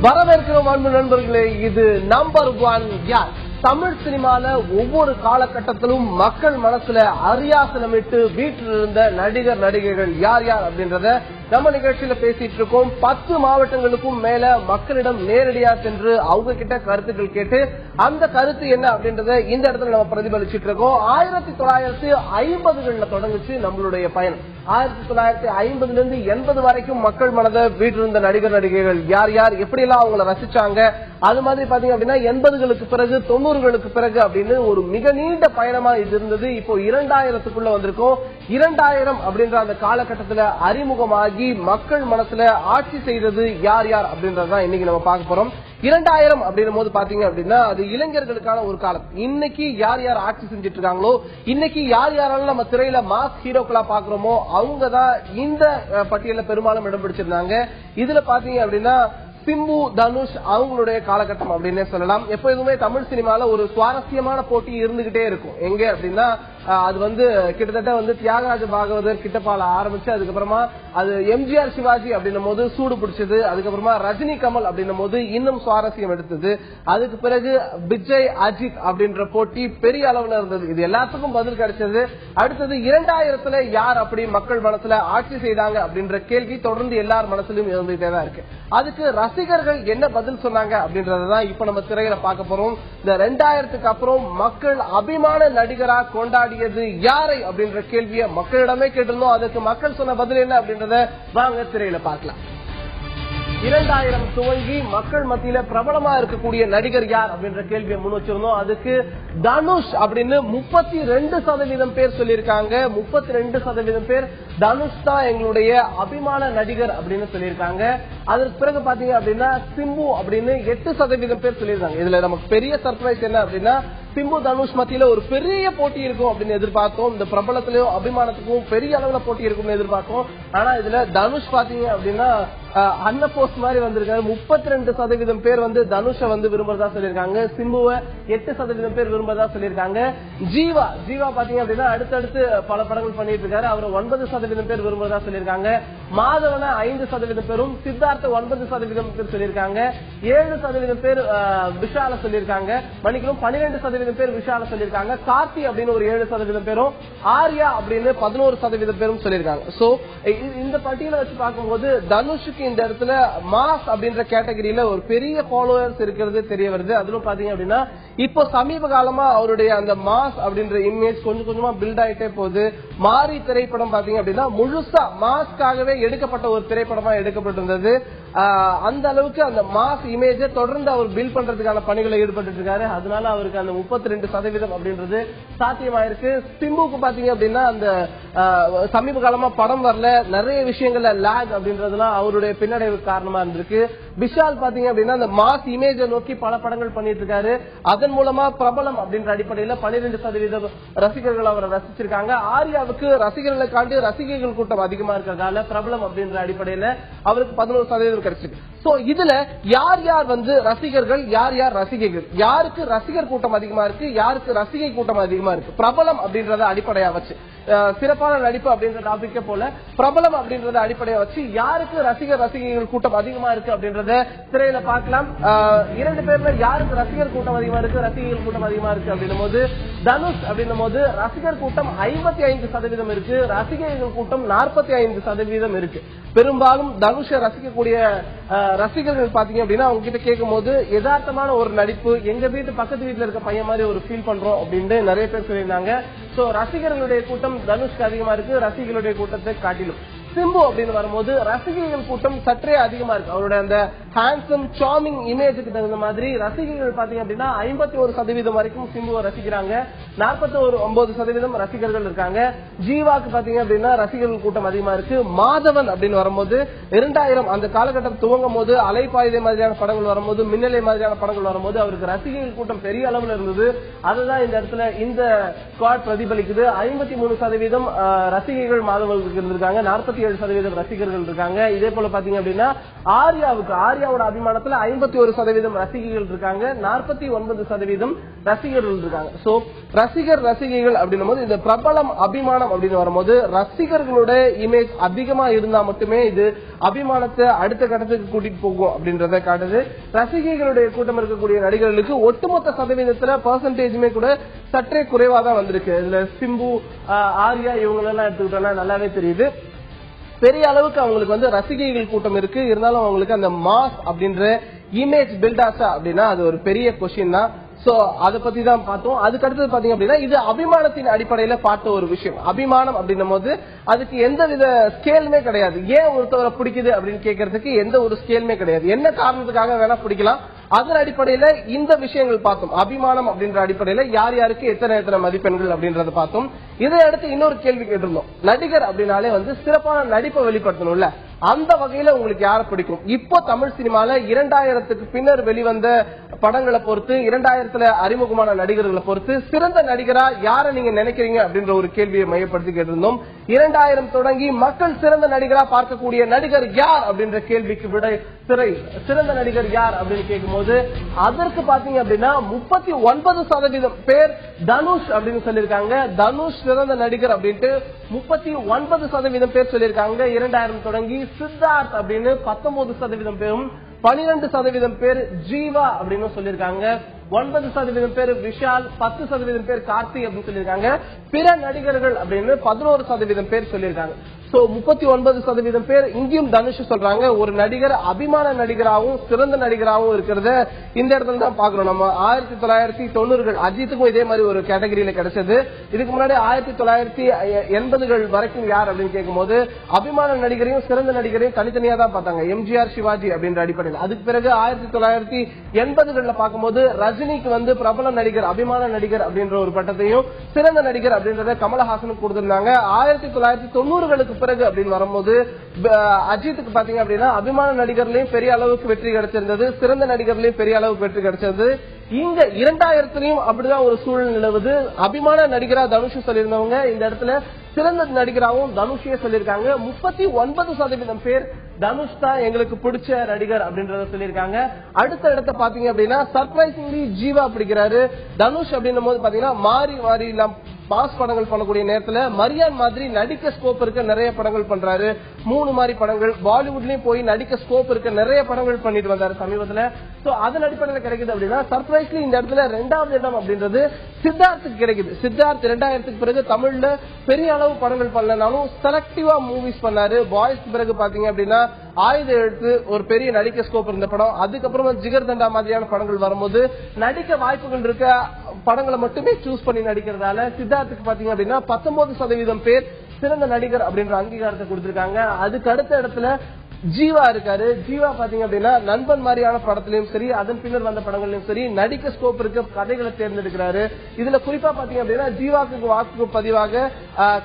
வரவேற்கிறோம் அன்பு நண்பர்களே. இது நம்பர் 1 யார். தமிழ் சினிமால ஒவ்வொரு காலகட்டத்திலும் மக்கள் மனசுல அரியாசனமிட்டு வீட்டில் இருந்த நடிகர் நடிகைகள் யார் யார் அப்படின்றத நம்ம நிகழ்ச்சியில பேசிட்டு இருக்கோம். 10 மாவட்டங்களுக்கும் மேல மக்களிடம் நேரடியா சென்று அவங்க கிட்ட கருத்துக்கள் கேட்டு அந்த கருத்து என்ன அப்படின்றத இந்த இடத்துல நம்ம பிரதிபலிச்சுட்டு இருக்கோம். 1950களில் தொடங்குச்சு நம்மளுடைய பயணம். 1950 இருந்து 80 வரைக்கும் மக்கள் மனதை வீட்டில் இருந்த நடிகர் நடிகைகள் யார் யார், எப்படி எல்லாம் அவங்களை ரசிச்சாங்க. அது மாதிரி பாத்தீங்க அப்படின்னா 80களுக்கு பிறகு 90களுக்கு பிறகு அப்படின்னு ஒரு மிக நீண்ட பயணமா இது இருந்தது. இப்போ 2000க்குள்ள வந்திருக்கோம். 2000 அப்படின்ற அந்த காலகட்டத்துல அறிமுகமாகி மக்கள் மனசுல ஆட்சி செய்தது யார் யார் அப்படின்றதான் இன்னைக்கு நம்ம பார்க்க போறோம். 2000 அப்படின்னும் போது பாத்தீங்க அப்படின்னா அது இளைஞர்களுக்கான ஒரு காலம். இன்னைக்கு யார் யார் ஆட்சி செஞ்சிட்டு இருக்காங்களோ, இன்னைக்கு யார் யாராலும் நம்ம திரையில மாஸ் ஹீரோக்களா பாக்குறோமோ அவங்கதான் இந்த பட்டியல பெரும்பாலும் இடம் பிடிச்சிருந்தாங்க. இதுல பாத்தீங்க அப்படின்னா சிம்பு, தனுஷ் அவங்களுடைய காலகட்டம் அப்படின்னே சொல்லலாம். எப்போதுமே தமிழ் சினிமால ஒரு சுவாரஸ்யமான போட்டி இருந்துகிட்டே இருக்கும். எங்க அப்படின்னா அது கிட்டத்தட்ட தியாகராஜ பாகவதர் கிட்டப்பால ஆரம்பிச்சு அதுக்கப்புறமா அது எம்ஜிஆர் சிவாஜி அப்படின்னும் போது சூடு பிடிச்சது. அதுக்கப்புறமா ரஜினி கமல் அப்படின்னும் போது இன்னும் சுவாரஸ்யம் எடுத்தது. அதுக்கு பிறகு விஜய் அஜித் அப்படின்ற போட்டி பெரிய அளவுல இருந்தது. இது எல்லாத்துக்கும் பதில் கிடைச்சது. அடுத்தது 2000த்துல யார் அப்படி மக்கள் மனசுல ஆட்சி செய்தாங்க அப்படின்ற கேள்வி தொடர்ந்து எல்லார் மனசுலயும் இருந்துகிட்டே தான் இருக்கு. அதுக்கு ரசிகர்கள் என்ன பதில் சொன்னாங்க அப்படின்றதான் இப்ப நம்ம திரையில பார்க்க போறோம். இந்த 2000க்கு அப்புறம் மக்கள் அபிமான நடிகரா கொண்டாடியது யாரை அப்படின்ற கேள்வியை மக்களிடமே கேட்டிருந்தோம். அதுக்கு மக்கள் சொன்ன பதில் என்ன அப்படின்றத வாங்க திரையில பார்க்கலாம். 2000 துவங்கி மக்கள் மத்தியில பிரபலமா இருக்கக்கூடிய நடிகர் யார் அப்படின்ற கேள்வியை முன் வச்சிருந்தோம். அதுக்கு தனுஷ் அப்படின்னு 32% பேர் சொல்லியிருக்காங்க. 32% பேர் தனுஷ் தான் எங்களுடைய அபிமான நடிகர் அப்படின்னு சொல்லியிருக்காங்க. அதற்கு பிறகு பாத்தீங்க அப்படின்னா சிம்பு அப்படின்னு 8% பேர் சொல்லியிருக்காங்க. இதுல நமக்கு பெரிய சர்ப்ரைஸ் என்ன அப்படின்னா சிம்பு தனுஷ் மத்தியில ஒரு பெரிய போட்டி இருக்கும் அப்படின்னு எதிர்பார்த்தோம். இந்த பிரபலத்திலும் அபிமானத்துக்கும் பெரிய அளவுல போட்டி இருக்கும்னு எதிர்பார்த்தோம். ஆனா இதுல தனுஷ் பாத்தீங்க அப்படின்னா அன்ன போஸ்ட் மாதிரி வந்திருக்காரு. 32% பேர் தனுஷ விரும்புறதா சொல்லியிருக்காங்க. சிம்புவை 8% பேர் விரும்புறதா சொல்லியிருக்காங்க. ஜீவா பாத்தீங்க அப்படின்னா அடுத்தடுத்து பல படங்கள் பண்ணிட்டு இருக்காரு. அவர் 9% பேர் விரும்புறதா சொல்லியிருக்காங்க. மாதவன 5% பேரும், சித்தார்த்த 9% பேர் சொல்லியிருக்காங்க. 7% பேர் விஷால சொல்லியிருக்காங்க. மணிக்கணும் 12% பேர் விஷால சொல்லியிருக்காங்க. கார்த்தி அப்படின்னு ஒரு 7% பேரும், ஆர்யா அப்படின்னு 11% பேரும் சொல்லியிருக்காங்க. சோ இந்த பட்டியலை வச்சு பார்க்கும்போது தனுஷுக்கு இந்த இடத்துல மாஸ் அப்படின்ற கேட்டகரியில ஒரு பெரிய ஃபாலோவர்ஸ் இருக்கிறது தெரிய வருது. அதுவும் பாத்தீங்க அப்படின்னா இப்போ சமீப காலமா அவருடைய அந்த மாஸ் அப்படின்ற இமேஜ் கொஞ்சம் கொஞ்சமா பில்ட் ஆயிட்டே போகுது. மாரி திரைப்படம் பாத்தீங்க அப்படின்னா முழுசா மாஸ்க்காகவே எடுக்கப்பட்ட ஒரு திரைப்படமா எடுக்கப்பட்டிருந்தது. அந்த அளவுக்கு அந்த மாஸ் இமேஜ தொடர்ந்து அவர் பில்ட் பண்றதுக்கான பணிகளை ஈடுபட்டு இருக்காரு. அதனால அவருக்கு அந்த 32% அப்படின்றது சாத்தியமாயிருக்கு. சிம்புக்கு பாத்தீங்க அப்படின்னா அந்த சமீப காலமா படம் வரல, நிறைய விஷயங்கள்ல லாக் அப்படின்றதுலாம் அவருடைய பின்னடைவு காரணமா இருந்திருக்கு. விஷால் பாத்தீங்க அப்படின்னா அந்த மாஸ் இமேஜை நோக்கி பல படங்கள் பண்ணிட்டு இருக்காரு. அதன் மூலமா பிரபலம் அப்படின்ற அடிப்படையில 12% ரசிகர்கள் அவரை ரசிச்சிருக்காங்க. ஆர்யாவுக்கு ரசிகர்களை காண்டி ரசிகர்கள் கூட்டம் அதிகமா இருக்கிறதால பிரபலம் அப்படின்ற அடிப்படையில அவருக்கு 11% கிடைச்சிருக்கு. சோ இதுல யார் யார் ரசிகர்கள், யார் யார் ரசிகைகள், யாருக்கு ரசிகர் கூட்டம் அதிகமா இருக்கு, யாருக்கு ரசிகை கூட்டம் அதிகமா இருக்கு, பிரபலம் அப்படின்றத அடிப்படையா வச்சு சிறப்பான நடிப்பு அப்படின்ற டாபிக்க போல பிரபலம் அப்படின்றத அடிப்படையா வச்சு யாருக்கு ரசிகர்கள் கூட்டம் அதிகமா இருக்கு அப்படின்றத திரையில பார்க்கலாம். 2 பேர்ல யாருக்கு ரசிகர் கூட்டம் அதிகமா இருக்கு, ரசிகர்கள் கூட்டம் அதிகமா இருக்கு அப்படின்னும் போது தனுஷ் அப்படின்னும் போது ரசிகர் கூட்டம் 55% இருக்கு, ரசிகர்கள் கூட்டம் 45% இருக்கு. பெரும்பாலும் தனுஷை ரசிக்கக்கூடிய ரசிகர்கள் பாத்தீங்க அப்படின்னா அவங்க கிட்ட கேட்கும் போது யதார்த்தமான ஒரு நடிப்பு, எங்க வீட்டு பக்கத்து வீட்டுல இருக்க பையன் மாதிரி ஒரு ஃபீல் பண்றோம் அப்படின்னு நிறைய பேர் சொல்லியிருந்தாங்க. சோ ரசிகர்களுடைய கூட்டம் தனுஷ்க்கு அதிகமா இருக்கு, ரசிகர்களுடைய கூட்டத்தை காட்டிலும். சிம்பு அப்படின்னு வரும்போது ரசிகர்கள் கூட்டம் சற்றே அதிகமா இருக்கு. அவருடைய அந்த ஹேண்ட்ஸம் சார்மிங் இமேஜுக்கு தகுந்த மாதிரி ரசிகர்கள் பாத்தீங்க அப்படின்னா 51% வரைக்கும் சிம்புவை ரசிக்கிறாங்க. 49% ரசிகர்கள் இருக்காங்க. ஜீவாக்கு பாத்தீங்க அப்படின்னா ரசிகர்கள் கூட்டம் அதிகமா இருக்கு. மாதவன் அப்படின்னு வரும்போது 2000 அந்த காலகட்டம் துவங்கும் போது அலைப்பாயுதை மாதிரியான படங்கள் வரும்போது, மின்னலை மாதிரியான படங்கள் வரும்போது அவருக்கு ரசிகர்கள் கூட்டம் பெரிய அளவுல இருந்தது. அதுதான் இந்த இடத்துல இந்த ஸ்குவாட் பிரதிபலிக்குது. 53% ரசிகர்கள் மாதவர்களுக்கு இருந்திருக்காங்க. 47% ரசிகர்கள் இருக்காங்க. இதே போல பாத்தீங்க அப்படின்னா ஆர்யா ஆர்யாவோட அபிமானத்துல 51% ரசிகைகள் இருக்காங்க, 49% ரசிகர்கள் இருக்காங்க. சோ ரசிகைகள் அப்படின்னும் போது இந்த பிரபலம் அபிமானம் அப்படின்னு வரும்போது ரசிகர்களோட இமேஜ் அதிகமா இருந்தா மட்டுமே இது அபிமானத்தை அடுத்த கட்டத்துக்கு கூட்டிட்டு போகும் அப்படின்றத காட்டுது. ரசிகைகளுடைய கூட்டம் இருக்கக்கூடிய நடிகர்களுக்கு ஒட்டுமொத்த சதவீதத்துல பெர்சன்டேஜுமே கூட சற்றே குறைவா தான் வந்திருக்கு. இதுல சிம்பு, ஆர்யா இவங்களெல்லாம் எடுத்துக்கிட்டோம்னா நல்லாவே தெரியுது. பெரிய அளவுக்கு அவங்களுக்கு வந்து ரசிகைகள் கூட்டம் இருக்கு, இருந்தாலும் அவங்களுக்கு அந்த மாஸ் அப்படின்ற இமேஜ் பில்ட் ஆச்சா அப்படின்னா அது ஒரு பெரிய கொஸ்டின் தான். சோ அதை பத்தி தான் பார்த்தோம். அதுக்கு அடுத்தது பாத்தீங்க அப்படின்னா இது அபிமானத்தின் அடிப்படையில பார்த்த ஒரு விஷயம். அபிமானம் அப்படின்னும் போது அதுக்கு எந்த வித ஸ்கேலுமே கிடையாது. ஏன் ஒருத்தவரை பிடிக்குது அப்படின்னு கேட்கறதுக்கு எந்த ஒரு ஸ்கேலுமே கிடையாது. என்ன காரணத்துக்காக வேணா பிடிக்கலாம், அதன் அடிப்படையில இந்த விஷயங்கள் பார்த்தோம். அபிமானம் அப்படின்ற அடிப்படையில யார் யாருக்கு எத்தனை மதிப்பெண்கள் அப்படின்றத பார்த்தோம். இதை அடுத்து இன்னொரு கேள்வி கேட்டிருந்தோம். நடிகர் அப்படின்னாலே வந்து சிறப்பான நடிப்பை வெளிப்படுத்தணும்ல, அந்த வகையில உங்களுக்கு யார பிடிக்கும்? இப்போ தமிழ் சினிமால 2000க்கு பின்னர் வெளிவந்த படங்களை பொறுத்து, 2000ல அறிமுகமான நடிகர்களை பொறுத்து சிறந்த நடிகரா யார நீங்க நினைக்கிறீங்க அப்படின்ற ஒரு கேள்வியை மையப்படுத்தி கேட்டிருந்தோம். 2000 தொடங்கி மக்கள் சிறந்த நடிகரா பார்க்கக்கூடிய நடிகர் யார் அப்படின்ற கேள்விக்கு விட சிறந்த நடிகர் யார் அப்படின்னு கேட்கும்போது அதற்கு பாத்தீங்க அப்படின்னா 39% பேர் தனுஷ் அப்படின்னு சொல்லியிருக்காங்க. தனுஷ் சிறந்த நடிகர் அப்படின்ட்டு 39% பேர் சொல்லியிருக்காங்க 2000 தொடங்கி. சித்தார்த் அப்படின்னு 19% பேரும், 12% பேர் ஜீவா அப்படின்னு சொல்லியிருக்காங்க, 9% பேர் விஷால், 10% பேர் கார்த்தி அப்படின்னு சொல்லியிருக்காங்க. பிற நடிகர்கள் அப்படின்னு 11% பேர் சொல்லியிருக்காங்க. சோ 39% பேர் இங்கேயும் தனுஷ் சொல்றாங்க. ஒரு நடிகர் அபிமான நடிகராகவும் சிறந்த நடிகராகவும் இருக்கிறத இந்த இடத்துல தான் பாக்குறோம். நம்ம 1990கள் அஜித்துக்கும் இதே மாதிரி ஒரு கேட்டகரியில கிடைச்சது. இதுக்கு முன்னாடி 1980கள் வரைக்கும் யார் அப்படின்னு கேட்கும்போது அபிமான நடிகரையும் சிறந்த நடிகரையும் தனித்தனியா தான் பார்த்தாங்க, எம்ஜிஆர், சிவாஜி அப்படின்ற அடிப்படையில். அதுக்கு பிறகு 1980களில் பார்க்கும்போது ரஜினிக்கு வந்து பிரபல நடிகர், அபிமான நடிகர் அப்படின்ற ஒரு பட்டத்தையும், சிறந்த நடிகர் அப்படின்றத கமலஹாசனுக்கு கொடுத்திருந்தாங்க. 1990களுக்கு பிறகு அப்படின்னு வரும்போது அஜித்துக்கு பாத்தீங்க அப்படின்னா அபிமான நடிகர்லயும் பெரிய அளவுக்கு வெற்றி கிடைச்சிருந்தது, சிறந்த நடிகர்லயும் பெரிய அளவுக்கு வெற்றி கிடைச்சது. இங்க 2000லையும் அப்படிதான் ஒரு சூழல் நிலவுது. அபிமான நடிகரா தனுஷ் சொல்லியிருந்தவங்க இந்த இடத்துல சிறந்த நடிகராகவும் தனுஷே சொல்லியிருக்காங்க. 39% பேர் தனுஷ் தான் எங்களுக்கு பிடிச்ச நடிகர் அப்படின்றத சொல்லியிருக்காங்க. அடுத்த இடத்த பாத்தீங்க அப்படின்னா சர்ப்ரைசிங்லி ஜீவா பிடிக்கிறாரு. தனுஷ் அப்படின்னும் போது பாத்தீங்கன்னா மாறி பாஸ் படங்கள் பண்ணக்கூடிய நேரத்துல மரியான் மாதிரி நடிக்க ஸ்கோப் இருக்க நிறைய படங்கள் பண்றாரு. 3 மாதிரி படங்கள் பாலிவுட்லயும் போய் நடிக்க ஸ்கோப் இருக்க நிறைய படங்கள் பண்ணிட்டு வந்தாரு சமீபத்துல. சோ அதன் அடிப்படையில் கிடைக்குது அப்படின்னா சர்ப்ரைஸ்லி இந்த இடத்துல 2வது இடம் அப்படின்றது சித்தார்த்துக்கு கிடைக்குது. சித்தார்த் 2000க்கு பிறகு தமிழ்ல பெரிய அளவு படங்கள் பண்ணலனாலும் செலக்டிவா மூவிஸ் பண்ணாரு. பாய்ஸ்க்கு பிறகு பாத்தீங்க அப்படின்னா ஆயுத எழுத்து ஒரு பெரிய நடிக்க ஸ்கோப் இருந்த படம். அதுக்கப்புறம் ஜிகர் தண்டா மாதிரியான படங்கள் வரும்போது நடிக்க வாய்ப்புகள் இருக்க படங்களை மட்டுமே சூஸ் பண்ணி நடிக்கிறதால சித்தார்த்துக்கு பாத்தீங்க அப்படின்னா 19% பேர் சிறந்த நடிகர் அப்படின்ற அங்கீகாரத்தை கொடுத்திருக்காங்க. அதுக்கு அடுத்த இடத்துல ஜீவா இருக்காரு. ஜீவா பாத்தீங்க அப்படின்னா நண்பன் மாதிரியான படத்திலயும் சரி, அதன் பின்னர் வந்த படங்களையும் சரி நடிக்க ஸ்கோப் இருக்க கதைகளை தேர்ந்தெடுக்கிறாரு. இதுல குறிப்பா பாத்தீங்க அப்படின்னா ஜீவாக்கு வாக்கு பதிவாக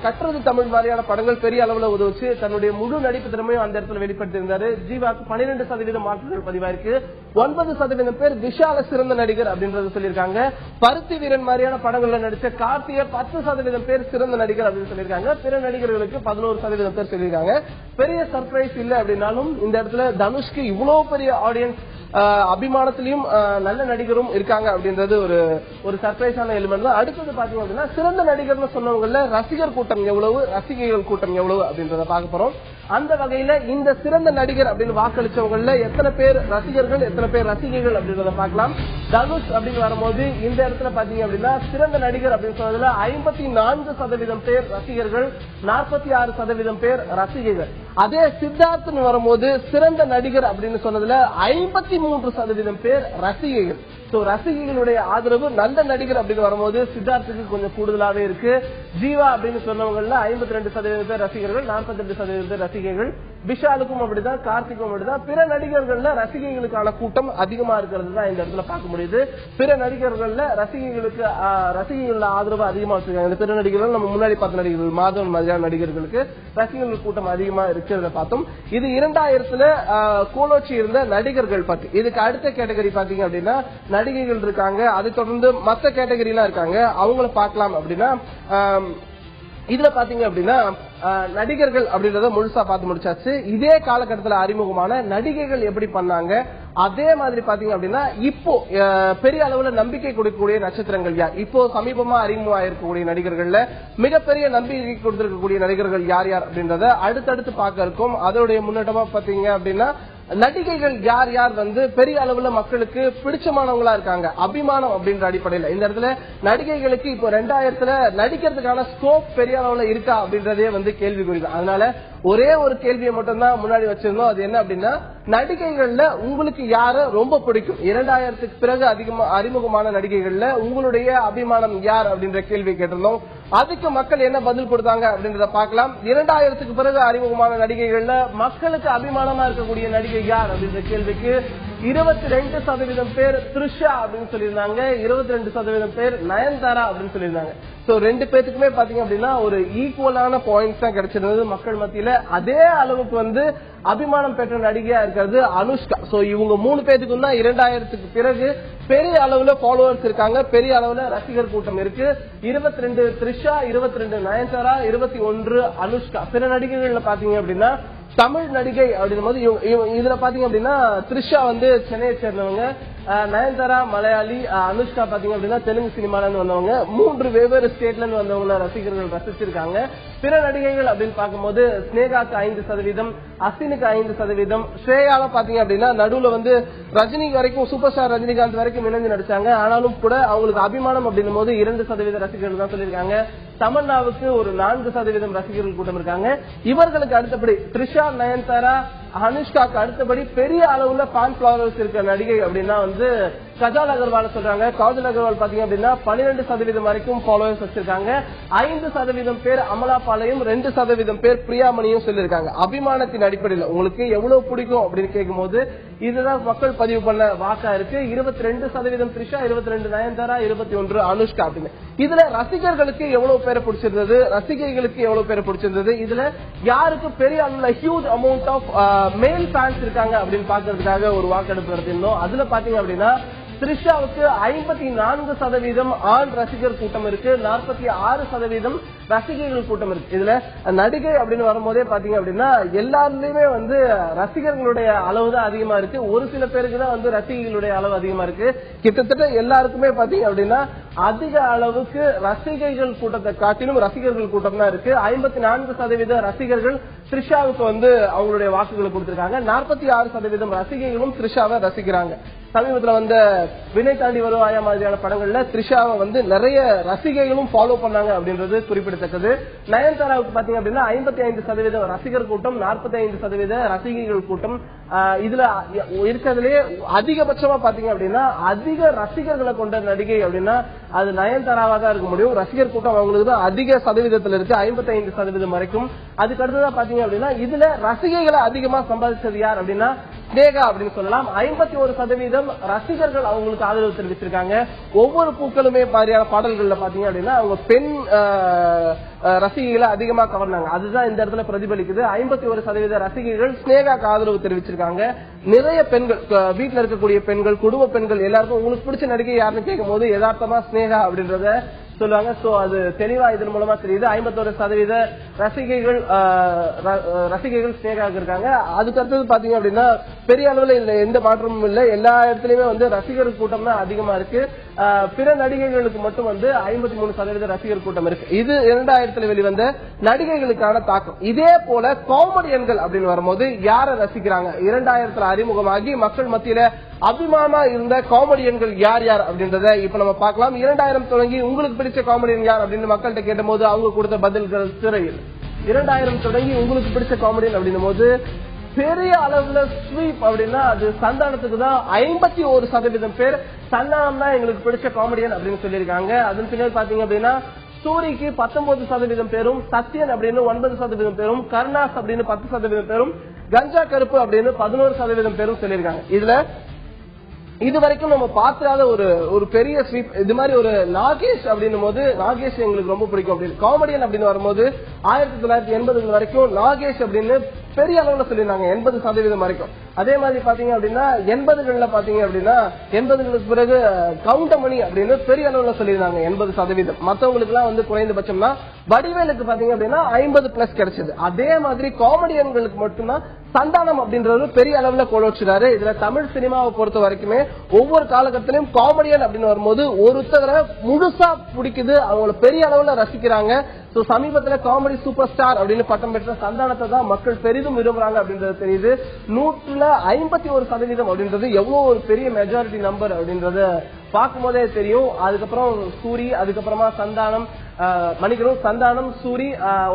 கற்றது தமிழ் மாதிரியான படங்கள் பெரிய அளவுல உதவுச்சு. தன்னுடைய முழு நடிப்பு திறமையும் அந்த இடத்துல வெளிப்படுத்தியிருந்தாரு. ஜீவாக்கு 12% மார்க்குகள் பதிவாயிருக்கு. 9% பேர் விஷால சிறந்த நடிகர் அப்படின்றத சொல்லியிருக்காங்க. பருத்தி வீரன் மாதிரியான படங்கள்ல நடிச்ச கார்த்திய 10% பேர் சிறந்த நடிகர் அப்படின்னு சொல்லியிருக்காங்க. பிற நடிகர்களுக்கு 11% பேர் சொல்லியிருக்காங்க. பெரிய சர்ப்ரைஸ் இல்ல அப்படின்னாலும் இந்த இடத்துல தனுஷ்க்கு இவ்வளவு பெரிய ஆடியன்ஸ், அபிமானத்திலையும் நல்ல நடிகரும் இருக்காங்க அப்படின்றது ஒரு சர்ப்ரைஸான எலிமெண்ட் தான். அடுத்தது பாத்தீங்க அப்படின்னா சிறந்த நடிகர்னு சொன்னவங்கல ரசிகர் கூட்டம் எவ்வளவு, ரசிகைகள் கூட்டம் எவ்வளவு அப்படின்றத பார்க்க போறோம். அந்த வகையில இந்த சிறந்த நடிகர் அப்படின்னு வாக்களிச்சவங்கல எத்தனை பேர் ரசிகர்கள், எத்தனை பேர் ரசிகைகள் அப்படின்றத பார்க்கலாம். தனுஷ் அப்படின்னு வரும்போது இந்த இடத்துல பாத்தீங்க அப்படின்னா சிறந்த நடிகர் அப்படின்னு சொன்னதுல 54% பேர் ரசிகர்கள், 46% பேர் ரசிகைகள். அதே சித்தார்த்னு வரும்போது சிறந்த நடிகர் அப்படின்னு சொன்னதுல 53% பேர் ரசிகைகள். ரசிகைகளுடைய ஆதரவு நல்ல நடிகர் அப்படின்னு வரும்போது சித்தார்த்துக்கு கொஞ்சம் கூடுதலாவே இருக்கு. ஜீவா அப்படின்னு சொன்னவங்கல 52% பேர் ரசிகர்கள், 42% பேர் ரசிகைகள். விஷாலுக்கும் அப்படிதான், கார்த்திக்கும் அப்படிதான். பிற நடிகர்கள்ல ரசிகைகளுக்கான கூட்டம் அதிகமா இருக்கிறது தான் இந்த இடத்துல பார்க்க முடியுது. பிற நடிகர்கள்ல ரசிகைகள ஆதரவு அதிகமா வச்சிருக்காங்க. பிற நடிகர்கள் நம்ம முன்னாடி பார்த்த நடிகர்கள், மாதவன் மாதிரியான நடிகர்களுக்கு ரசிகர்கள் கூட்டம் அதிகமா இருக்கிறத பார்த்தோம். இது 2000ல கோலோச்சி இருந்த நடிகர்கள் பத்தி. இதுக்கு அடுத்த கேட்டகரி பாத்தீங்க அப்படின்னா நடிகைகள் இருக்காங்க. அதை தொடர்ந்து மற்ற கேட்டகரி எல்லாம் இருக்காங்க. அவங்கள பார்க்கலாம் அப்படின்னா இதுல பாத்தீங்க அப்படின்னா நடிகர்கள் அப்படின்றத முழுசா பார்த்து முடிச்சாச்சு. இதே காலகட்டத்தில் அறிமுகமான நடிகைகள் எப்படி பண்ணாங்க, அதே மாதிரி பாத்தீங்க அப்படின்னா இப்போ பெரிய அளவுல நம்பிக்கை கொடுக்கக்கூடிய நட்சத்திரங்கள் யார், இப்போ சமீபமா அறிமுகமாயிருக்கக்கூடிய நடிகர்கள்ல மிகப்பெரிய நம்பிக்கை கொடுத்திருக்கக்கூடிய நடிகர்கள் யார் யார் அப்படின்றத அடுத்தடுத்து பார்க்க இருக்கும். அதோடைய முன்னேற்றமா பாத்தீங்க அப்படின்னா நடிகைகள் யார் யார் பெரிய அளவுல மக்களுக்கு பிடிச்சமானவங்களா இருக்காங்க, அபிமானம் அப்படின்ற அடிப்படையில இந்த இடத்துல நடிகைகளுக்கு இப்போ 2000 நடிக்கிறதுக்கான ஸ்கோப் பெரிய அளவுல இருக்கா அப்படின்றதே கேள்விக்குறிதான். அதனால ஒரே ஒரு கேள்வியை மட்டும் தான் முன்னாடி வச்சிருந்தோம். அது என்ன அப்படின்னா, நடிகைகள்ல உங்களுக்கு யார ரொம்ப பிடிக்கும், 2000க்கு பிறகு அதிகமா அறிமுகமான நடிகைகள்ல உங்களுடைய அபிமானம் யார் அப்படின்ற கேள்வி கேட்டிருந்தோம். அதுக்கு மக்கள் என்ன பதில் கொடுத்தாங்க அப்படின்றத பார்க்கலாம். 2000க்கு பிறகு அறிமுகமான நடிகைகள்ல மக்களுக்கு அபிமானமா இருக்கக்கூடிய நடிகை யார் அப்படின்ற கேள்விக்கு 22% பேர் த்ரிஷா அப்படின்னு சொல்லியிருந்தாங்க, 22% பேர் நயன்தாரா அப்படின்னு சொல்லியிருந்தாங்க. சோ 2 பேத்துக்குமே பாத்தீங்க அப்படின்னா ஒரு ஈக்குவலான பாயிண்ட்ஸ் தான் கிடைச்சிருந்தது மக்கள் மத்தியில. அதே அளவுக்கு அபிமானம் பெற்ற நடிகையா இருக்கிறது அனுஷ்கா. சோ இவங்க 3 பேத்துக்கும் தான் 2000க்கு பிறகு பெரிய அளவுல ஃபாலோவர்ஸ் இருக்காங்க, பெரிய அளவுல ரசிகர் கூட்டம் இருக்கு. 22 த்ரிஷா, 22 நயன்தாரா, 21 அனுஷ்கா. பிற நடிகைகள்ல பாத்தீங்க அப்படின்னா தமிழ் நடிகை அப்படின்னும் போது இதுல பாத்தீங்க அப்படின்னா த்ரிஷா சென்னையை சேர்ந்தவங்க, நயன்தாரா மலையாளி, அனுஷ்கா பாத்தீங்க அப்படின்னா தெலுங்கு சினிமால இருந்து வந்தவங்க. 3 வெவ்வேறு ஸ்டேட்ல இருந்து வந்தவங்க ரசிகர்கள் ரசிச்சிருக்காங்க. பிற நடிகைகள் அப்படின்னு பார்க்கும்போது ஸ்னேகாக்கு 5%, அசினுக்கு 5%, ஸ்ரேயால பாத்தீங்க அப்படின்னா நடுவுல ரஜினி வரைக்கும் சூப்பர் ஸ்டார் ரஜினிகாந்த் வரைக்கும் இணைந்து நடிச்சாங்க. ஆனாலும் கூட அவங்களுக்கு அபிமானம் அப்படின்னும் போது 2% ரசிகர்கள் தான் சொல்லியிருக்காங்க. தமன்னாவுக்கு ஒரு 4% ரசிகர்கள் கூட்டம் இருக்காங்க. இவர்களுக்கு அடுத்தபடி த்ரிஷா, நயன்தாரா, அனுஷ்காக்கு அடுத்தபடி பெரிய அளவுல ஃபேன் ஃபாலோவர்ஸ் இருக்கிற நடிகை அப்படின்னா கஜால் அகர்வால் சொல்றாங்க. காஜல் அகர்வால் பாத்தீங்க அப்படின்னா 12% வரைக்கும் ஃபாலோவர்ஸ் வச்சிருக்காங்க. 5% பேர் அமலா பாலையும், 2% பேர் பிரியாமணியும் சொல்லியிருக்காங்க. அபிமானத்தின் அடிப்படையில் உங்களுக்கு எவ்வளவு பிடிக்கும் அப்படின்னு கேட்கும் போது இதுதான் மக்கள் பதிவு பண்ண வாக்கா இருக்கு. 22% த்ரிஷா, 22 நயன்தாரா, 21 அனுஷ்கா அப்படின்னு. இதுல ரசிகர்களுக்கு எவ்வளவு பேரை பிடிச்சிருந்தது, ரசிகைகளுக்கு எவ்வளவு பேரை பிடிச்சிருந்தது, இதுல யாருக்கு பெரிய அளவுல huge amount of male fans இருக்காங்க அப்படின்னு பாக்குறதுக்காக ஒரு வாக்கெடுப்பு நடத்திருந்தோம். அதுல பாத்தீங்க அப்படின்னா த்ரிஷாவுக்கு 54% ஆண் ரசிகர் கூட்டம் இருக்கு, 46% ரசிகைகள் கூட்டம் இருக்கு. இதுல நடிகை அப்படின்னு வரும்போதே பாத்தீங்க அப்படின்னா எல்லாருலயுமே ரசிகர்களுடைய அளவு தான் அதிகமா இருக்கு. ஒரு சில பேருக்கு தான் ரசிகைகளுடைய அளவு அதிகமா இருக்கு. கிட்டத்தட்ட எல்லாருக்குமே பாத்தீங்க அப்படின்னா அதிக அளவுக்கு ரசிகைகள் கூட்டத்தை காட்டிலும் ரசிகர்கள் கூட்டம் தான் இருக்கு. 54% ரசிகர்கள் த்ரிஷாவுக்கு அவங்களுடைய வாக்குகளை கொடுத்திருக்காங்க. 46% ரசிகைகளும் த்ரிஷாவை ரசிக்கிறாங்க. சமீபத்துல வினை தாண்டி வருவாயா மாதிரியான படங்கள்ல த்ரிஷாவை நிறைய ரசிகைகளும் ஃபாலோ பண்ணாங்க அப்படின்றது குறிப்பிடத்தக்கது. நயன்தாராவுக்கு பாத்தீங்க அப்படின்னா 55% ரசிகர் கூட்டம், 45% ரசிகைகள் கூட்டம். இதுல இருக்கிறதுலே அதிகபட்சமா பாத்தீங்க அப்படின்னா அதிக ரசிகர்களை கொண்ட நடிகை அப்படின்னா அது நயன்தாராவா தான் இருக்க முடியும். ரசிகர் கூட்டம் அவங்களுக்கு தான் அதிக சதவீதத்துல இருக்கு, 55% வரைக்கும். அதுக்கு அடுத்ததான் பாத்தீங்க அப்படின்னா இதுல ரசிகைகளை அதிகமா சம்பாதிச்சது யார் அப்படின்னா ஸ்னேகா அப்படின்னு சொல்லலாம். 51% ரசிகர்கள் அவங்களுக்கு ஆதரவு தெரிவிச்சிருக்காங்க. ஒவ்வொரு பூக்களுமே மாதிரியான பாடல்கள்ல பாத்தீங்க அப்படின்னா அவங்க பெண் ரசிகைகளை அதிகமா கவர்னாங்க. அதுதான் இந்த இடத்துல பிரதிபலிக்குது. 51% ரசிகைகள் ஸ்னேகாக்கு ஆதரவு தெரிவிச்சிருக்காங்க. நிறைய பெண்கள், வீட்டுல இருக்கக்கூடிய பெண்கள், குடும்ப பெண்கள் எல்லாருக்கும் உங்களுக்கு பிடிச்ச நடிகை யாருன்னு கேட்கும் போது யதார்த்தமா ஸ்னேகா அப்படின்றத சொல்லுவாங்க. சோ அது தெளிவா இதன் மூலமா தெரியுது. 51% ரசிகைகள் ஸ்னேகாவுக்கு இருக்காங்க. அதுக்கு அடுத்தது பாத்தீங்க அப்படின்னா பெரிய அளவுல இல்ல, எந்த மாற்றமும் இல்ல. எல்லா இடத்துலயுமே ரசிகர் கூட்டம் தான் அதிகமா இருக்கு. பிற நடிகைகளுக்கு மட்டும் 53% ரசிகர் கூட்டம் இருக்கு. இது 2000 வெளிவந்த நடிகைகளுக்கான தாக்கம். இதே போல காமெடியன்கள் அப்படின்னு வரும்போது யார ரசிக்கிறாங்க, 2000 அறிமுகமாகி மக்கள் மத்தியில அபிமானமா இருந்த காமெடியன்கள் யார் யார் அப்படின்றத இப்ப நம்ம பார்க்கலாம். 2000 தொடங்கி உங்களுக்கு பிடிச்ச காமெடியன் யார் அப்படின்னு மக்கள்கிட்ட கேட்ட போது அவங்க கொடுத்த பதில்கள் சிறையில். 2000 தொடங்கி உங்களுக்கு பிடிச்ச காமெடியன் அப்படின்னும் போது பெரிய அளவுல ஸ்வீப் அப்படின்னா அது சந்தானத்துக்கு தான். 51% பேர் சந்தானம் தான் எங்களுக்கு பிடிச்ச காமெடியன் அப்படின்னு சொல்லியிருக்காங்க. அதன் பின்னர் பாத்தீங்க அப்படின்னா சூரிக்கு 19% பேரும், சத்யன் அப்படின்னு 9% பேரும், கருணாஸ் அப்படின்னு 10% பேரும், கஞ்சா கருப்பு அப்படின்னு 11% பேரும் சொல்லியிருக்காங்க. இதுல இது வரைக்கும் நம்ம பார்த்தாத ஒரு பெரிய ஸ்வீப் இது மாதிரி ஒரு நாகேஷ் அப்படின்னும் போது நாகேஷ் எங்களுக்கு ரொம்ப பிடிக்கும் அப்படின்னு. காமெடியன் அப்படின்னு வரும்போது 1980 வரைக்கும் நாகேஷ் அப்படின்னு பெரிய அளவுல சொல்லியிருந்தாங்க, 80% வரைக்கும். அதே மாதிரி பாத்தீங்க அப்படின்னா 80களில் பாத்தீங்க அப்படின்னா 80களுக்கு பிறகு கவுண்டமணி அப்படின்னு பெரிய அளவுல சொல்லியிருந்தாங்க 80%. மற்றவங்களுக்கு எல்லாம் வந்து குறைந்தபட்சம்னா வடிவேலுக்கு பாத்தீங்க அப்படின்னா 50+ கிடைச்சது. அதே மாதிரி காமெடியன்களுக்கு மட்டும்தான் சந்தானம் அப்படின்றது பெரிய அளவுல கோலோச்சுறாரு. இதுல தமிழ் சினிமாவை பொறுத்த வரைக்குமே ஒவ்வொரு காலகட்டத்திலும் காமெடியன் அப்படின்னு வரும்போது ஒருத்தரை முழுசா பிடிக்குது, அவங்களை பெரிய அளவுல ரசிக்கிறாங்க. சமீபத்துல காமெடி சூப்பர் ஸ்டார் அப்படின்னு பட்டம் பெற்ற சந்தானத்தை தான் மக்கள் பெரிதும் விரும்புறாங்க அப்படின்றது தெரியுது. 151% அப்படின்றது எவ்வளவு ஒரு பெரிய மெஜாரிட்டி நம்பர் அப்படின்றது பார்க்கும் போதே தெரியும். அதுக்கப்புறம் சூரி, அதுக்கப்புறமா சந்தானம், சந்தானம், சூரி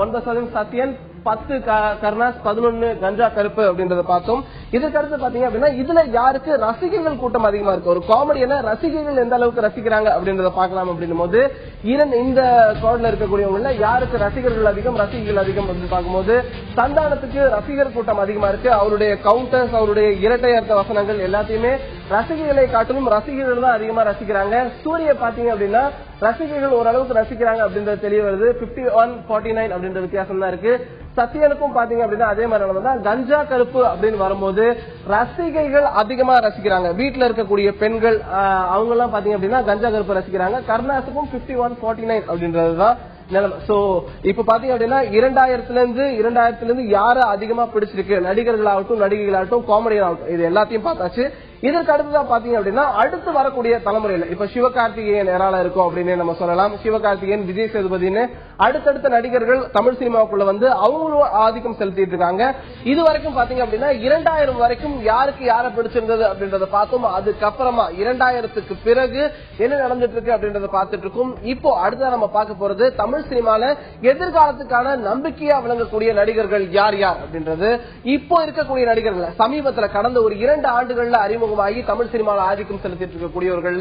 9% சத்யன், 10 கருணாஸ், 11 கஞ்சா கருப்பு அப்படின்றத பார்த்தோம். இதுக்கடுத்து பாத்தீங்க அப்படின்னா இதுல யாருக்கு ரசிகர்கள் கூட்டம் அதிகமா இருக்கு, ஒரு காமெடியான ரசிகர்கள் எந்த அளவுக்கு ரசிக்கிறாங்க அப்படின்றத பார்க்கலாம். அப்படின்னும் போது இந்த கோட்ல இருக்கக்கூடியவங்க யாருக்கு ரசிகர்கள் அதிகம், ரசிகர்கள் அதிகம் அப்படின்னு பார்க்கும்போது சந்தானத்துக்கு ரசிகர் கூட்டம் அதிகமா இருக்கு. அவருடைய கவுண்டர்ஸ், அவருடைய இரட்டை அர்த்த வசனங்கள் எல்லாத்தையுமே ரசிகர்களை காட்டிலும் ரசிகர்கள் தான் அதிகமா ரசிக்கிறாங்க. சூரிய பாத்தீங்க அப்படின்னா ரசிகர்கள் ஓரளவுக்கு ரசிக்கிறாங்க அப்படின்றது தெரிய வருது. 51-49 அப்படின்ற வித்தியாசம் தான் இருக்கு. சத்யனுக்கும் பாத்தீங்க அப்படின்னா அதே மாதிரி தான். கஞ்சா கருப்பு அப்படின்னு வரும்போது ரசிகைகள் அதிகமா ரசிக்கிறாங்க. வீட்டுல இருக்கக்கூடிய பெண்கள் அவங்க எல்லாம் பாத்தீங்க அப்படின்னா கஞ்சா கருப்பு ரசிக்கிறாங்க. கருணாசுக்கும் 51-49 அப்படின்றதுதான் நிலைமை. சோ இப்ப பாத்தீங்க அப்படின்னா 2000 யார அதிகமா பிடிச்சிருக்கு, நடிகர்களாகட்டும், நடிகைகளாகட்டும், காமெடியன் ஆகட்டும், இது எல்லாத்தையும் பார்த்தாச்சு. இதற்கு அடுத்துதான் பாத்தீங்க அப்படின்னா அடுத்து வரக்கூடிய தலைமுறையில இப்ப சிவகார்த்திகேயன் ஏராளம் இருக்கும் அப்படின்னு நம்ம சொல்லலாம். சிவகார்த்திகேயன், விஜய் சேதுபதினு அடுத்தடுத்த நடிகர்கள் தமிழ் சினிமாவுக்குள்ள வந்து அவங்களும் ஆதிக்கம் செலுத்திட்டு இருக்காங்க. இது வரைக்கும் பாத்தீங்க அப்படின்னா 2000 வரைக்கும் யாருக்கு யார பிடிச்சிருந்தது அப்படின்றத பார்த்தோம். அதுக்கப்புறமா 2000க்கு பிறகு என்ன நடந்துட்டு இருக்கு அப்படின்றத பார்த்துட்டு இருக்கும். இப்போ அடுத்த நம்ம பார்க்க போறது தமிழ் சினிமால எதிர்காலத்துக்கான நம்பிக்கையா விளங்கக்கூடிய நடிகர்கள் யார் யார் அப்படின்றது. இப்போ இருக்கக்கூடிய நடிகர்கள் சமீபத்தில் கடந்த ஒரு 2 ஆண்டுகள்ல அறிமுகமாகி தமிழ் சினிமாவில் ஆதிக்கம் செலுத்திட்டு இருக்கக்கூடியவர்கள்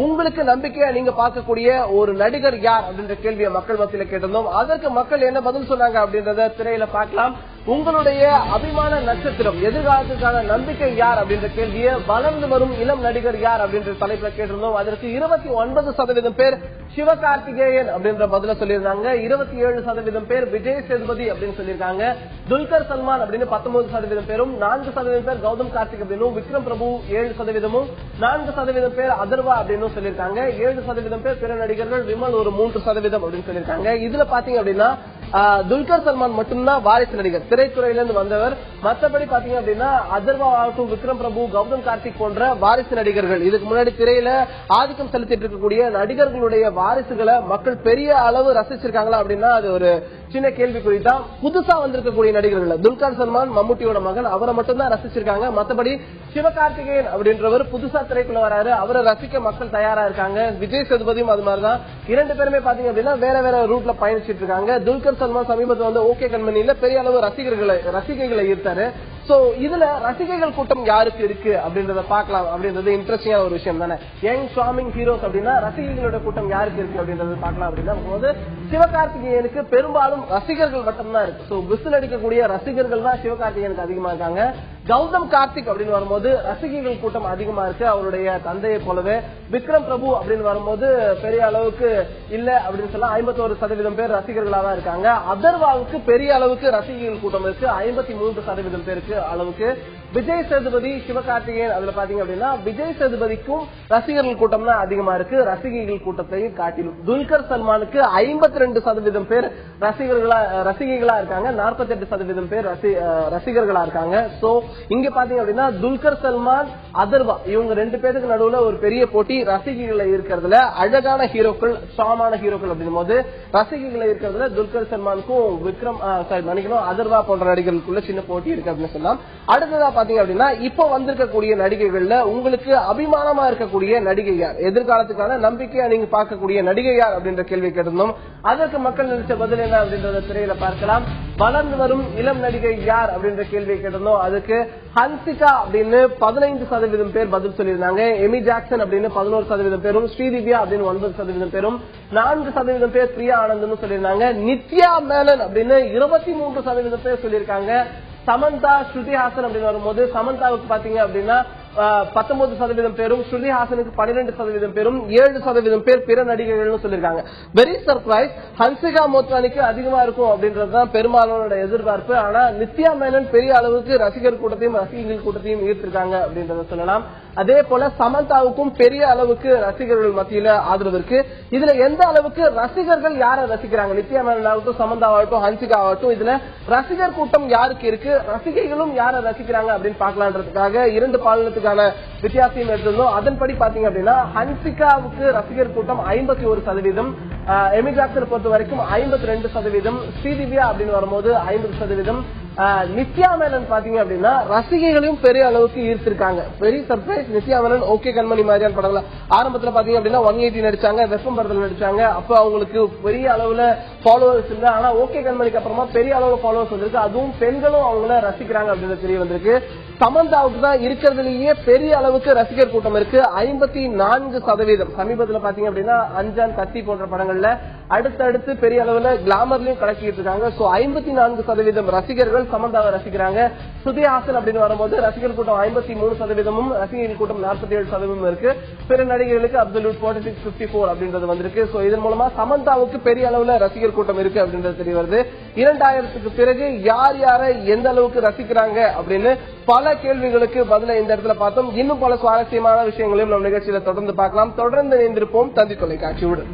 உங்களுக்கு நம்பிக்கையா நீங்க பார்க்கக்கூடிய ஒரு நடிகர் யார் அப்படின்ற கேள்வியை மக்கள் மத்தியில கேட்டிருந்தோம். அதற்கு மக்கள் என்ன பதில் சொன்னாங்க அப்படின்றத திரையில பார்க்கலாம். உங்களுடைய அபிமான நட்சத்திரம், எதிர்காலத்துக்கான நம்பிக்கை யார் அப்படின்ற கேள்வியை வளர்ந்து வரும் இளம் நடிகர் யார் அப்படின்ற தலைப்புல கேட்டிருந்தோம். அதற்கு 29% பேர் சிவகார்த்திகேயன் அப்படின்ற பதில சொல்லியிருந்தாங்க. 27% பேர் விஜய் சேதுபதி அப்படின்னு சொல்லியிருக்காங்க. துல்கர் சல்மான் அப்படின்னு 19% பேரும், 4% பேர் கௌதம் கார்த்திக் அப்படின்னும், விக்ரம் பிரபு 7%, 4% பேர் அதர்வா அப்படின்னு சொல்லியிருக்காங்க. 7% பேர் பிற நடிகர்கள், விமல் ஒரு 3% அப்படின்னு சொல்லியிருக்காங்க. இதுல பாத்தீங்க அப்படின்னா துல்கர் சல்மான் மட்டும்தான் வாரிசு நடிகர், திரைத்துறையிலிருந்து வந்தவர். மற்றபடி பாத்தீங்க அப்படின்னா அதர்வா ஆகட்டும், விக்ரம் பிரபு, கௌதம் கார்த்திக் போன்ற வாரிசு நடிகர்கள், இதுக்கு முன்னாடி திரையில ஆதிக்கம் செலுத்திட்டு இருக்கக்கூடிய நடிகர்களுடைய வாரிசுகளை மக்கள் பெரிய அளவு ரசிச்சிருக்காங்களா அப்படின்னா அது ஒரு சின்ன கேள்விக்குறி தான். புதுசா வந்திருக்கக்கூடிய நடிகர்கள் துல்கர் சல்மான் மம்முட்டியோட மகன், அவரை மட்டும்தான் ரசிச்சிருக்காங்க. மற்றபடி சிவகார்த்திகேயன் அப்படின்றவர் புதுசா திரைக்குள்ள வராரு, அவரை ரசிக்க மக்கள் தயாரா இருக்காங்க. விஜய் சேதுபதியும் அது மாதிரிதான். 2 பேருமே பாத்தீங்க அப்படின்னா வேற வேற ரூட்ல பயணிச்சிட்டு இருக்காங்க. துல்கர் சல்மான் சமீபத்தில் வந்து ஓகே கண்மணியில பெரிய அளவு ரசிகைகளை ஈர்த்தாரு. சோ இதுல ரசிகைகள் கூட்டம் யாருக்கு இருக்கு அப்படின்றத பாக்கலாம். அப்படின்றது இன்ட்ரெஸ்டிங்கான ஒரு விஷயம் தானே. யங் சார்மிங் ஹீரோஸ் அப்படின்னா ரசிகைகளோட கூட்டம் யாருக்கு இருக்கு அப்படின்றத பாக்கலாம். அப்படின்னா போது சிவகார்த்திகேயனுக்கு பெரும்பாலும் ரசிகர்கள் மட்டும்தான் இருக்கு. சோ விசில் அடிக்கக்கூடிய ரசிகர்கள் தான் சிவகார்த்திகேயனுக்கு அதிகமா இருக்காங்க. கௌதம் கார்த்திக் அப்படின்னு வரும்போது ரசிகர்கள் கூட்டம் அதிகமா இருக்கு, அவருடைய தந்தையை போலவே. விக்ரம் பிரபு அப்படின்னு வரும்போது பெரிய அளவுக்கு இல்ல அப்படின்னு சொல்ல 51% பேர் ரசிகர்களா தான் இருக்காங்க. அதர்வாவுக்கு பெரிய அளவுக்கு ரசிகர்கள் கூட்டம் இருக்கு, 53% பேருக்கு அளவுக்கு. விஜய் சேதுபதி, சிவகார்த்திகேயன் அதுல பாத்தீங்க அப்படின்னா விஜய் சேதுபதிக்கும் ரசிகர்கள் கூட்டம் தான் அதிகமா இருக்கு, ரசிகைகள் கூட்டத்தையும் காட்டிலும். துல்கர் சல்மானுக்கு 52% பேர் ரசிகைகளா இருக்காங்க, 48% பேர் ரசிகர்களா இருக்காங்க. சோ இங்க பாத்தீங்க அப்படின்னா துல்கர் சல்மான், அதர்வா இவங்க 2 பேருக்கு நடுவுல ஒரு பெரிய போட்டி ரசிகைகளை இருக்கிறதுல. அழகான ஹீரோக்கள், ஸ்ட்ராங்கான ஹீரோக்கள் அப்படின் போது ரசிகைகளை இருக்கிறதுல துல்கர் சல்மானுக்கும் விக்ரம் அதர்வா போன்ற நடிகர்களுக்குள்ள சின்ன போட்டி இருக்கு அப்படின்னு சொல்லலாம். அடுத்ததா பாத்தீங்க அப்படின்னா இப்ப வந்திருக்கக்கூடிய நடிகைகள்ல உங்களுக்கு அபிமானமா இருக்கக்கூடிய நடிகை யார், எதிர்காலத்துக்கான நம்பிக்கையா நீங்க பார்க்கக்கூடிய நடிகை யார் அப்படின்ற கேள்வி கேட்டிருந்தோம். அதற்கு மக்கள் நினைச்ச பதில் என்ன அப்படின்றத திரையில பார்க்கலாம். வளர்ந்து வரும் இளம் நடிகை யார் அப்படின்ற கேள்வியை கேட்டிருந்தோம். அதுக்கு ஹன்சிகா அப்படின்னு 15% பேர் பதில் சொல்லியிருந்தாங்க. எமி ஜாக்சன் அப்படின்னு 11% பேரும், ஸ்ரீதிவ்யா அப்படின்னு 9% பேரும், 4% பேர் பிரியா ஆனந்த் சொல்லியிருந்தாங்க. நித்யா மேனன் அப்படின்னு 23% பேர் சொல்லியிருக்காங்க. சமந்தா, ஸ்ருதி ஹாசன் அப்படின்னு வரும்போது சமந்தாவுக்கு பாத்தீங்க அப்படின்னா 19% பேரும், ஸ்ருதி ஹாசனுக்கு 12% பேரும், 7% பேர் பிற நடிகைகள்னு சொல்லிருக்காங்க. Very surprise. ஹன்சிகா மோத்வானிக்கு அதிகமா இருக்கும் அப்படின்றதுதான் பெரும்பாலானோட எதிர்பார்ப்பு. ஆனா நித்யா மேனன் பெரிய அளவுக்கு ரசிகர் கூட்டத்தையும் ரசிகர்கள் கூட்டத்தையும் ஈர்த்திருக்காங்க அப்படின்றத சொல்லலாம். அதே போல சமந்தாவுக்கும் பெரிய அளவுக்கு ரசிகர்கள் மத்தியில ஆதரவு இருக்கு. இதுல எந்த அளவுக்கு ரசிகர்கள் யாரை ரசிக்கிறாங்க, நித்யா மேனன் ஆகட்டும், சமந்தா ஆகட்டும், ஹன்சிகா ஆகட்டும், இதுல ரசிகர் கூட்டம் யாருக்கு இருக்கு, ரசிகைகளும் யாரை ரசிக்கிறாங்க அப்படின்னு பாக்கலான்றதுக்காக 2 பாலினத்துக்கான வித்தியாசம் எடுத்திருந்தோம். அதன்படி பாத்தீங்க அப்படின்னா ஹன்சிகாவுக்கு ரசிகர் கூட்டம் 51%, எமி ஜாக்சன் பொறுத்த வரைக்கும் 52%, ஸ்ரீதிவ்யா அப்படின்னு வரும்போது 50%, நித்யா மேனன் பாத்தீங்க அப்படின்னா ரசிகைகளையும் பெரிய அளவுக்கு ஈர்த்திருக்காங்க. Very surprise. Nithya Menen OK Kanmani மாதிரியான படங்கள ஆரம்பத்துல பாத்தீங்க அப்படின்னா 180 நடிச்சாங்க, வெப்பம் படத்துல நடிச்சாங்க. அப்ப அவங்களுக்கு பெரிய அளவுல ஃபாலோவர்ஸ் இல்ல. ஆனா ஓகே கண்மணிக்கு அப்புறமா பெரிய அளவுல ஃபாலோவர்ஸ் வந்திருக்கு. அதுவும் பெண்களும் அவங்கள ரசிக்கிறாங்க அப்படின்றது தெரிய வந்திருக்கு. சமந்தாவுக்கு தான் இருக்கிறதுலயே பெரிய அளவுக்கு ரசிகர் கூட்டம் இருக்கு, 54%. சமீபத்துல பாத்தீங்க அப்படின்னா அஞ்சான், கத்தி போன்ற படங்கள்ல அடுத்தடுத்து பெரிய அளவுல கிளாமர்லயும் கலக்கிட்டு இருக்காங்க. 54% ரசிகர்கள் சமந்தாவை ரசிக்கிறாங்க. ஸ்ருதி ஹாசன் அப்படின்னு வரும்போது ரசிகர் கூட்டம் 53%, ரசிகர்கள் கூட்டம் 47% இருக்கு. பிற நடிகர்களுக்கு அப்சல்யூட் 46-54 அப்படின்றது வந்திருக்கு. இதன் மூலமா சமந்தாவுக்கு பெரிய அளவுல ரசிகர் கூட்டம் இருக்கு அப்படின்றது தெரிய வருது. 2000க்கு பிறகு யார் யாரை எந்த அளவுக்கு ரசிக்கிறாங்க அப்படின்னு பல கேள்விகளுக்கு பதில இந்த இடத்துல பார்த்தோம். இன்னும் பல சுவாரஸ்யமான விஷயங்களையும் நம்ம நிகழ்ச்சியில தொடர்ந்து பார்க்கலாம். தொடர்ந்து இணைந்திருப்போம் தந்தி தொலைக்காட்சியோடு.